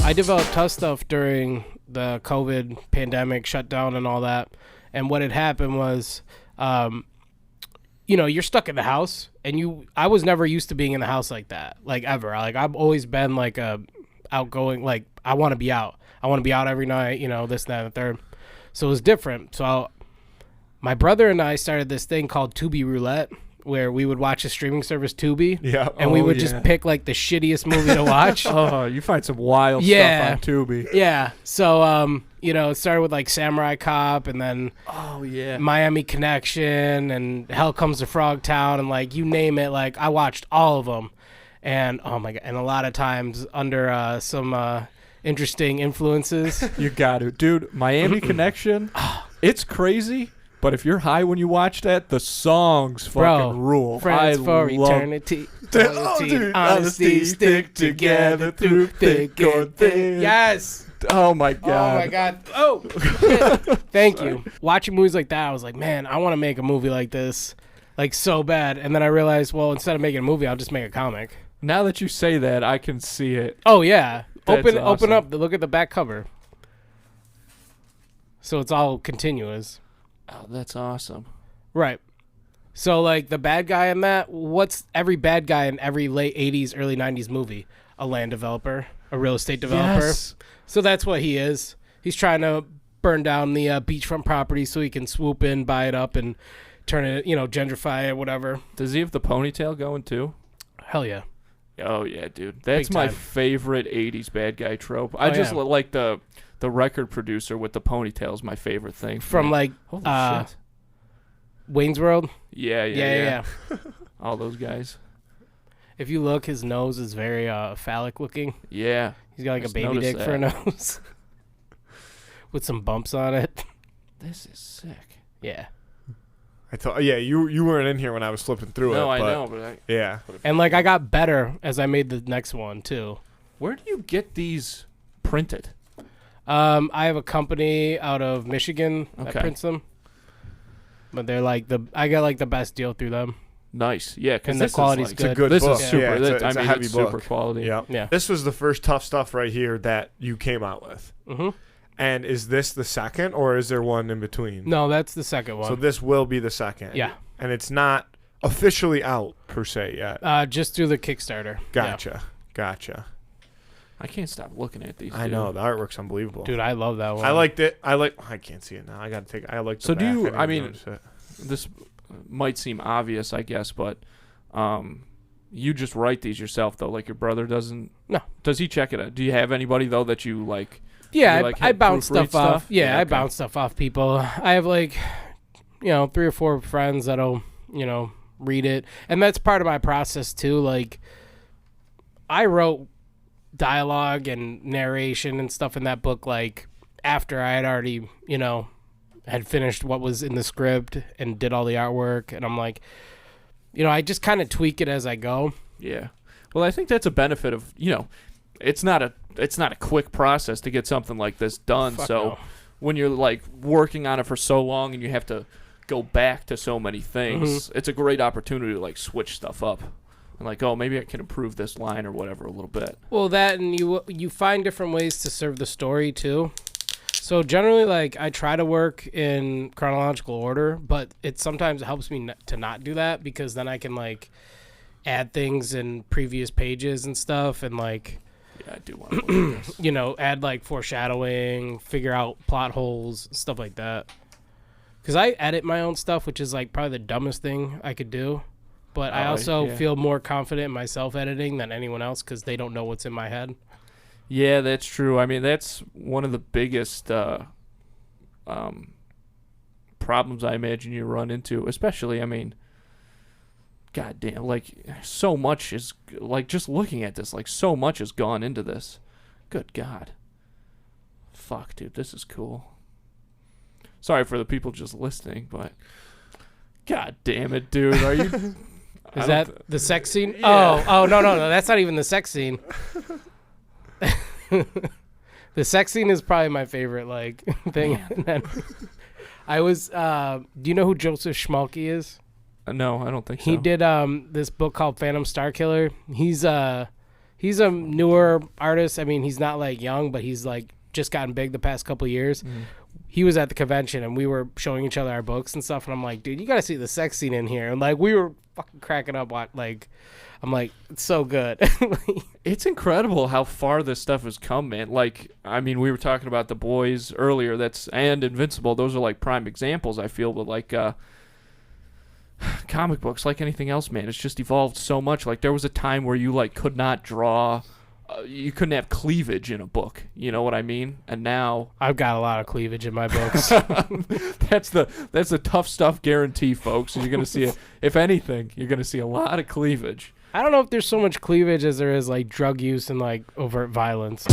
I developed Tuff stuff during the COVID pandemic shutdown and all that. And what had happened was, you're stuck in the house, and I was never used to being in the house like that, like ever. Like I've always been like a outgoing, like I want to be out. I want to be out every night, this, that, and the third. So it was different. So my brother and I started this thing called Tubi Roulette, where we would watch a streaming service, Tubi, and we would just pick like the shittiest movie to watch. Oh, you find some wild stuff on Tubi. Yeah. So, it started with like Samurai Cop, and then Miami Connection, and Hell Comes to Frogtown, and like you name it, like I watched all of them. And oh my God, and a lot of times under some interesting influences. You got to. Dude, Miami Connection, it's crazy. But if you're high when you watch that, the songs fucking rule. Friends for eternity. Honesty, stick together through thick or thin. Yes. Oh my God. Oh, thank you. Watching movies like that, I was like, man, I want to make a movie like this, like so bad. And then I realized, well, instead of making a movie, I'll just make a comic. Now that you say that, I can see it. Oh yeah. Open awesome. up. Look at the back cover. So it's all continuous. Oh, that's awesome. Right. So, like, the bad guy in that, what's every bad guy in every late 80s, early 90s movie? A land developer, a real estate developer. Yes. So that's what he is. He's trying to burn down the beachfront property so he can swoop in, buy it up, and turn it, gentrify it, whatever. Does he have the ponytail going, too? Hell yeah. Oh, yeah, dude. That's Big my time. favorite 80s bad guy trope. I just like the record producer with the ponytail is my favorite thing. From, like, holy shit. Wayne's World? Yeah. All those guys. If you look, his nose is very phallic looking. Yeah. He's got like a baby dick for a nose. With some bumps on it. This is sick. Yeah. I thought, you weren't in here when I was flipping through it. No, I know, but yeah. And like I got better as I made the next one too. Where do you get these printed? I have a company out of Michigan that prints them. But they're like I got like the best deal through them. Nice. Yeah, because the quality's good. It's a good this book. Is super. Yeah, it's a heavy it's book. super quality. Yeah. This was the first Tuff stuff right here that you came out with. Mm-hmm. And is this the second, or is there one in between? No, that's the second one. So this will be the second. Yeah. And it's not officially out, per se, yet. Just through the Kickstarter. Gotcha. I can't stop looking at these. I know. The artwork's unbelievable. Dude, I love that one. I liked it. I can't see it now. I got to take I like the So do you, back. I mean, this might seem obvious, I guess, but you just write these yourself, though? Like your brother doesn't? No. Does he check it out? Do you have anybody, though, that you like? Yeah, like I bounce stuff off. Yeah, okay. I bounce stuff off people. I have like, 3 or 4 friends that'll, read it. And that's part of my process too. Like I wrote dialogue and narration and stuff in that book like after I had already, had finished what was in the script and did all the artwork. And I'm like, I just kind of tweak it as I go. Yeah. Well, I think that's a benefit of, it's not a quick process to get something like this done. Fuck so no. when you're like working on it for so long and you have to go back to so many things, it's a great opportunity to like switch stuff up. And like, oh, maybe I can improve this line or whatever a little bit. Well, that and you find different ways to serve the story too. So generally, like I try to work in chronological order, but it sometimes helps me to not do that because then I can like add things in previous pages and stuff, and like yeah, I do want to look at this. Add like foreshadowing, figure out plot holes, stuff like that. Because I edit my own stuff, which is like probably the dumbest thing I could do. But I also feel more confident in myself editing than anyone else because they don't know what's in my head. Yeah, that's true. I mean, that's one of the biggest problems I imagine you run into, especially, I mean, goddamn, like, so much is, like, just looking at this, like, so much has gone into this. Good God. Fuck, dude, this is cool. Sorry for the people just listening, but God damn it, dude. Are you... Is that the sex scene? Yeah. Oh, no. That's not even the sex scene. The sex scene is probably my favorite, like, thing. I was, do you know who Joseph Schmalke is? No, I don't think so. He did this book called Phantom Star Killer. He's he's a newer artist. I mean, he's not like young, but he's like just gotten big the past couple of years. He was at the convention and we were showing each other our books and stuff, and I'm like, dude, you gotta see the sex scene in here. And like we were fucking cracking up. Like, I'm like, it's so good. It's incredible how far this stuff has come, man. Like, I mean, we were talking about The Boys earlier. And Invincible. Those are like prime examples, I feel. But like comic books, like anything else, man, it's just evolved so much. Like there was a time where you like could not draw. You couldn't have cleavage in a book. You know what I mean? And now I've got a lot of cleavage in my books. that's the tough stuff guarantee, folks. You're gonna see if anything, you're gonna see a lot of cleavage. I don't know if there's so much cleavage as there is like drug use and like overt violence.